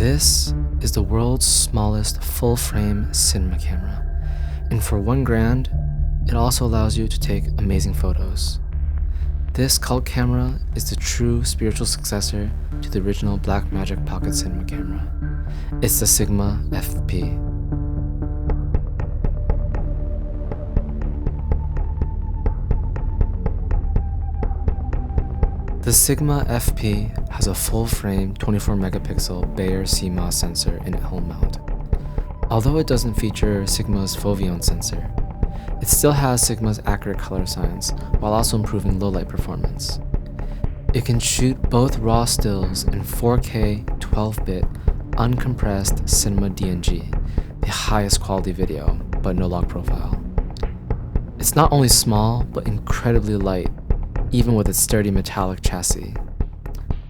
This is the world's smallest full-frame cinema camera, and for $1,000, it also allows you to take amazing photos. This cult camera is the true spiritual successor to the original Blackmagic pocket cinema camera. It's the sigmafp. The sigmafp has a full-frame 24-megapixel Bayer CMOS sensor in L mount. Although it doesn't feature Sigma's foveon sensor, it still has Sigma's accurate color science while also improving low-light performance. It can shoot both raw stills in 4K 12-bit uncompressed cinema DNG, the highest quality video, but no log profile. It's not only small, but incredibly light, even with its sturdy metallic chassis.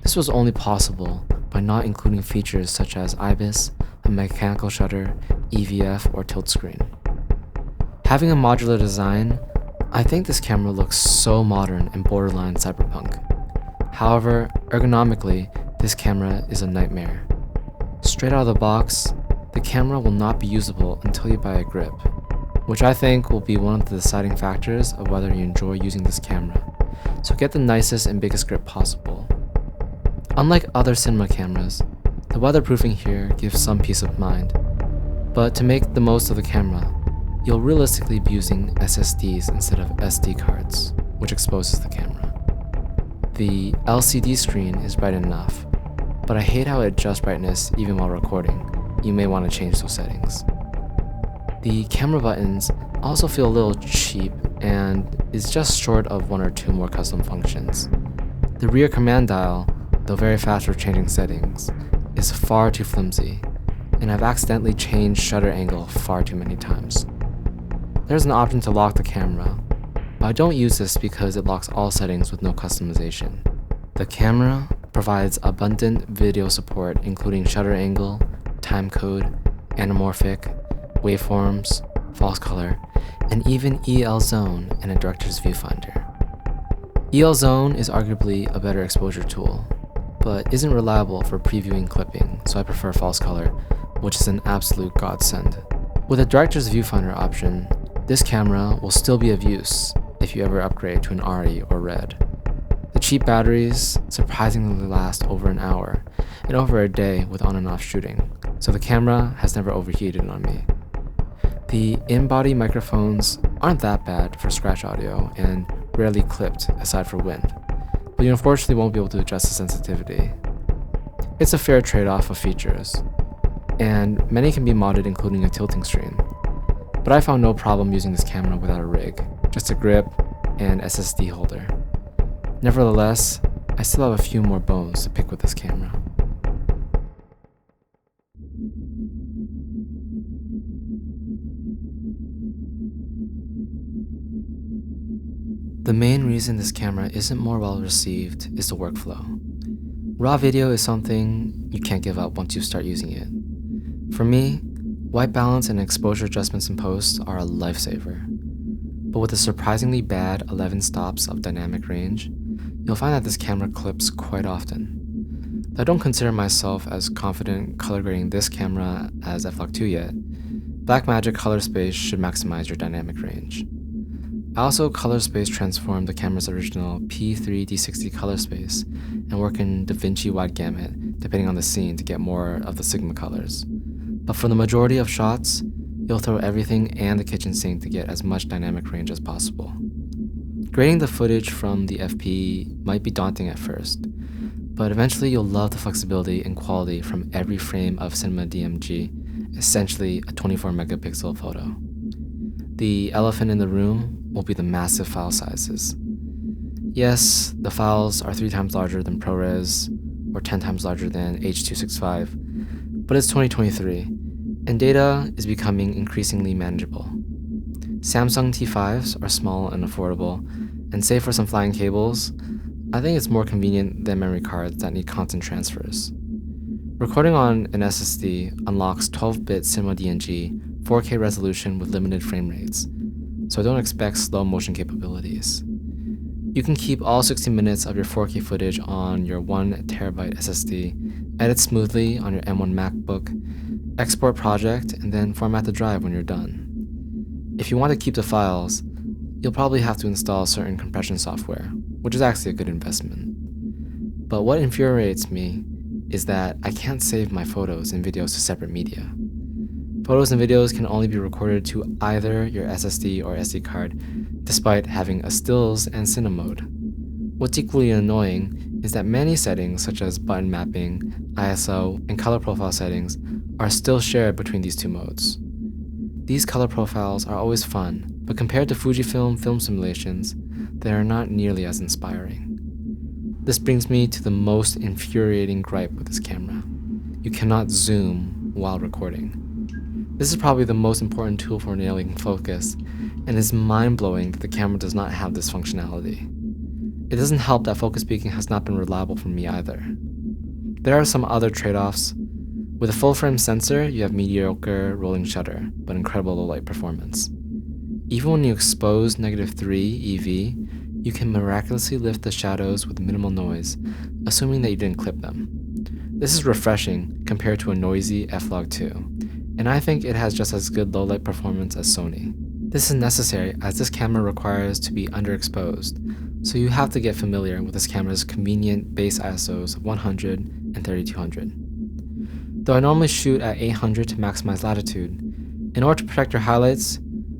This was only possible by not including features such as IBIS, a mechanical shutter, EVF, or tilt screen. Having a modular design, I think this camera looks so modern and borderline cyberpunk. However, ergonomically, this camera is a nightmare. Straight out of the box, the camera will not be usable until you buy a grip, which I think will be one of the deciding factors of whether you enjoy using this camera. So get the nicest and biggest grip possible. Unlike other cinema cameras, the weatherproofing here gives some peace of mind, but to make the most of the camera, you'll realistically be using SSDs instead of SD cards, which exposes the camera. The LCD screen is bright enough, but I hate how it adjusts brightness even while recording. You may want to change those settings. The camera buttons also feel a little cheap and is just short of one or two more custom functions. The rear command dial, though very fast for changing settings, is far too flimsy, and I've accidentally changed shutter angle far too many times. There's an option to lock the camera, but I don't use this because it locks all settings with no customization. The camera provides abundant video support including shutter angle, timecode, anamorphic, waveforms, false color, and even EL zone and a director's viewfinder. EL zone is arguably a better exposure tool, but isn't reliable for previewing clipping, so I prefer false color, which is an absolute godsend. With a director's viewfinder option, this camera will still be of use if you ever upgrade to an RE or RED. The cheap batteries surprisingly last over an hour and over a day with on and off shooting, so the camera has never overheated on me. The in-body microphones aren't that bad for scratch audio and rarely clipped aside for wind, but you unfortunately won't be able to adjust the sensitivity. It's a fair trade-off of features, and many can be modded including a tilting screen, but I found no problem using this camera without a rig, just a grip and SSD holder. Nevertheless, I still have a few more bones to pick with this camera. The main reason this camera isn't more well received is the workflow. Raw video is something you can't give up once you start using it. For me, white balance and exposure adjustments in post are a lifesaver. But with a surprisingly bad 11 stops of dynamic range, you'll find that this camera clips quite often. Though I don't consider myself as confident color grading this camera as F-Log2 yet, Blackmagic Color Space should maximize your dynamic range. I also color space transformed the camera's original P3 D60 color space and work in DaVinci wide gamut depending on the scene to get more of the Sigma colors. But for the majority of shots, you'll throw everything and the kitchen sink to get as much dynamic range as possible. Grading the footage from the FP might be daunting at first, but eventually you'll love the flexibility and quality from every frame of Cinema DMG, essentially a 24-megapixel photo. The elephant in the room will be the massive file sizes. Yes, the files are 3 times larger than ProRes or 10 times larger than H.265, but it's 2023, and data is becoming increasingly manageable. Samsung T5s are small and affordable, and save for some flying cables, I think it's more convenient than memory cards that need constant transfers. Recording on an SSD unlocks 12-bit Cinema DNG 4K resolution with limited frame rates, so I don't expect slow motion capabilities. You can keep all 60 minutes of your 4K footage on your 1TB SSD edit smoothly on your M1 MacBook, export project, and then format the drive when you're done. If you want to keep the files, you'll probably have to install certain compression software, which is actually a good investment. But what infuriates me is that I can't save my photos and videos to separate media. Photos and videos can only be recorded to either your SSD or SD card, despite having a stills and cine mode. What's equally annoying is that many settings such as button mapping, ISO, and color profile settings are still shared between these two modes. These color profiles are always fun, but compared to Fujifilm film simulations, they are not nearly as inspiring. This brings me to the most infuriating gripe with this camera. You cannot zoom while recording. This is probably the most important tool for nailing focus, and it's mind-blowing that the camera does not have this functionality. It doesn't help that focus peaking has not been reliable for me either. There are some other trade-offs. With a full-frame sensor, you have mediocre rolling shutter, but incredible low-light performance. Even when you expose -3 EV, you can miraculously lift the shadows with minimal noise, assuming that you didn't clip them. This is refreshing compared to a noisy F-Log2, and I think it has just as good low-light performance as Sony. This is necessary as this camera requires to be underexposed, so you have to get familiar with this camera's convenient base ISOs of 100 and 3200. Though I normally shoot at 800 to maximize latitude, in order to protect your highlights,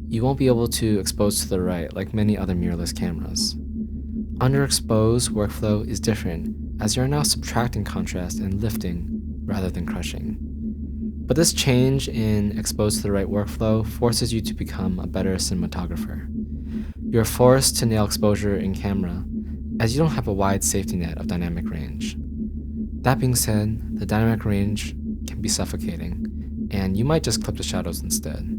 you won't be able to expose to the right like many other mirrorless cameras. Underexposed workflow is different, as you're now subtracting contrast and lifting rather than crushing. But this change in exposed to the right workflow forces you to become a better cinematographer. You're forced to nail exposure in camera, as you don't have a wide safety net of dynamic range. That being said, the dynamic range can be suffocating, and you might just clip the shadows instead.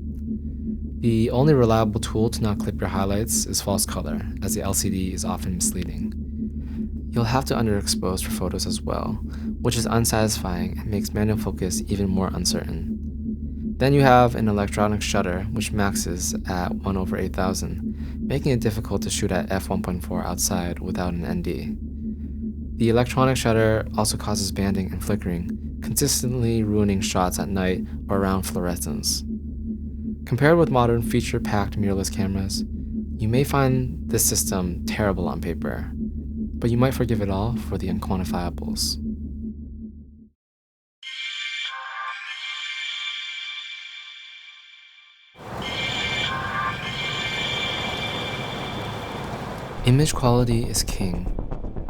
The only reliable tool to not clip your highlights is false color, as the LCD is often misleading. You'll have to underexpose for photos as well, which is unsatisfying and makes manual focus even more uncertain. Then you have an electronic shutter, which maxes at 1/8000, making it difficult to shoot at f1.4 outside without an ND. The electronic shutter also causes banding and flickering, consistently ruining shots at night or around fluorescence. Compared with modern feature-packed mirrorless cameras, you may find this system terrible on paper, but you might forgive it all for the unquantifiables. Image quality is king,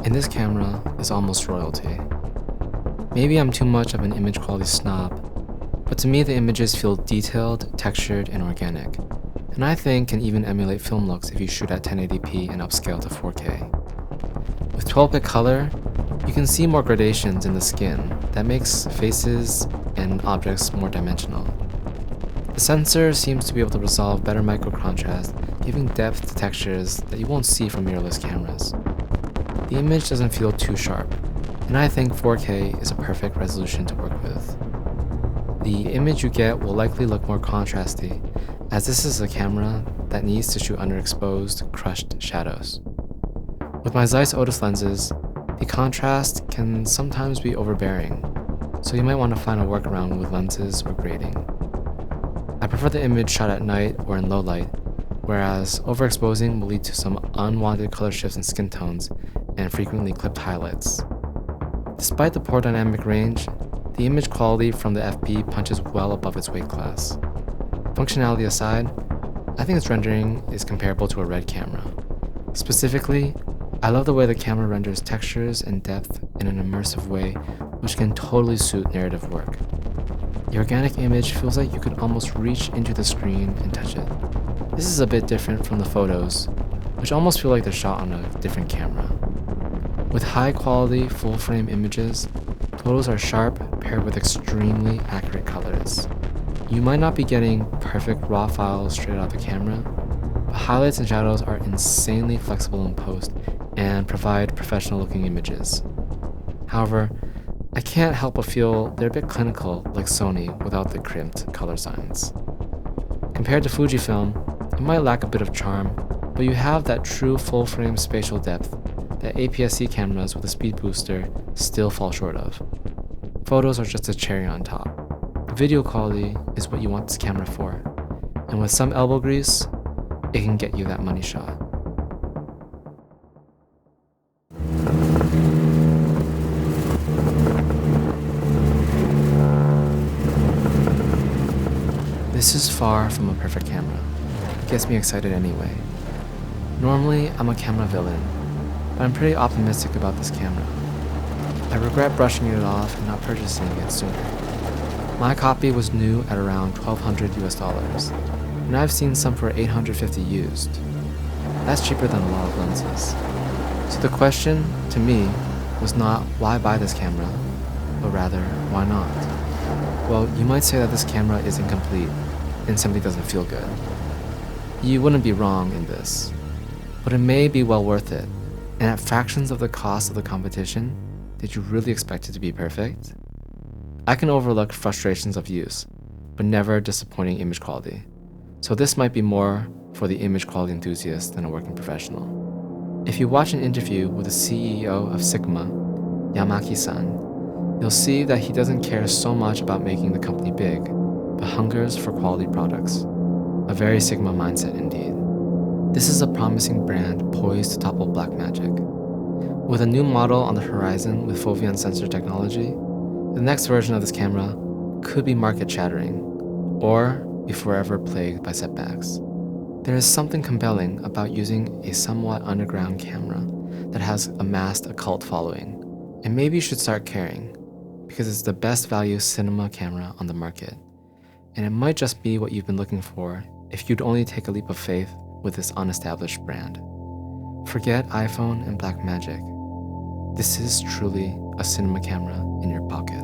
and this camera is almost royalty. Maybe I'm too much of an image quality snob, but to me the images feel detailed, textured, and organic, and I think can even emulate film looks if you shoot at 1080p and upscale to 4K. With 12-bit color, you can see more gradations in the skin that makes faces and objects more dimensional. The sensor seems to be able to resolve better micro contrast, giving depth to textures that you won't see from mirrorless cameras. The image doesn't feel too sharp, and I think 4K is a perfect resolution to work with. The image you get will likely look more contrasty, as this is a camera that needs to shoot underexposed, crushed shadows. With my Zeiss Otis lenses, the contrast can sometimes be overbearing, so you might want to find a workaround with lenses or grading. I prefer the image shot at night or in low light, whereas overexposing will lead to some unwanted color shifts in skin tones and frequently clipped highlights. Despite the poor dynamic range, the image quality from the FP punches well above its weight class. Functionality aside, I think its rendering is comparable to a RED camera. Specifically, I love the way the camera renders textures and depth in an immersive way, which can totally suit narrative work. The organic image feels like you could almost reach into the screen and touch it. This is a bit different from the photos, which almost feel like they're shot on a different camera. With high-quality, full-frame images, photos are sharp paired with extremely accurate colors. You might not be getting perfect raw files straight out of the camera, but highlights and shadows are insanely flexible in post and provide professional-looking images. However, I can't help but feel they're a bit clinical like Sony without the crimped color signs. Compared to Fujifilm, it might lack a bit of charm, but you have that true full-frame spatial depth that APS-C cameras with a speed booster still fall short of. photos are just a cherry on top. The video quality is what you want this camera for, and with some elbow grease, it can get you that money shot. This is far from a perfect camera. It gets me excited anyway. Normally, I'm a camera villain, but I'm pretty optimistic about this camera. I regret brushing it off and not purchasing it sooner. My copy was new at around $1,200 US, and I've seen some for $850 used. That's cheaper than a lot of lenses. So the question, to me, was not why buy this camera, but rather, why not? Well, you might say that this camera is incomplete and simply doesn't feel good. You wouldn't be wrong in this, but it may be well worth it, and at fractions of the cost of the competition, did you really expect it to be perfect? I can overlook frustrations of use, but never disappointing image quality. So this might be more for the image quality enthusiast than a working professional. If you watch an interview with the CEO of Sigma, Yamaki-san, you'll see that he doesn't care so much about making the company big, but hungers for quality products. A very Sigma mindset indeed. This is a promising brand poised to topple Blackmagic. With a new model on the horizon with foveon sensor technology, the next version of this camera could be market shattering, or be forever plagued by setbacks. There is something compelling about using a somewhat underground camera that has amassed a cult following, and maybe you should start caring, because it's the best value cinema camera on the market, and it might just be what you've been looking for if you'd only take a leap of faith with this unestablished brand. Forget iPhone and Blackmagic. This is truly a cinema camera in your pocket.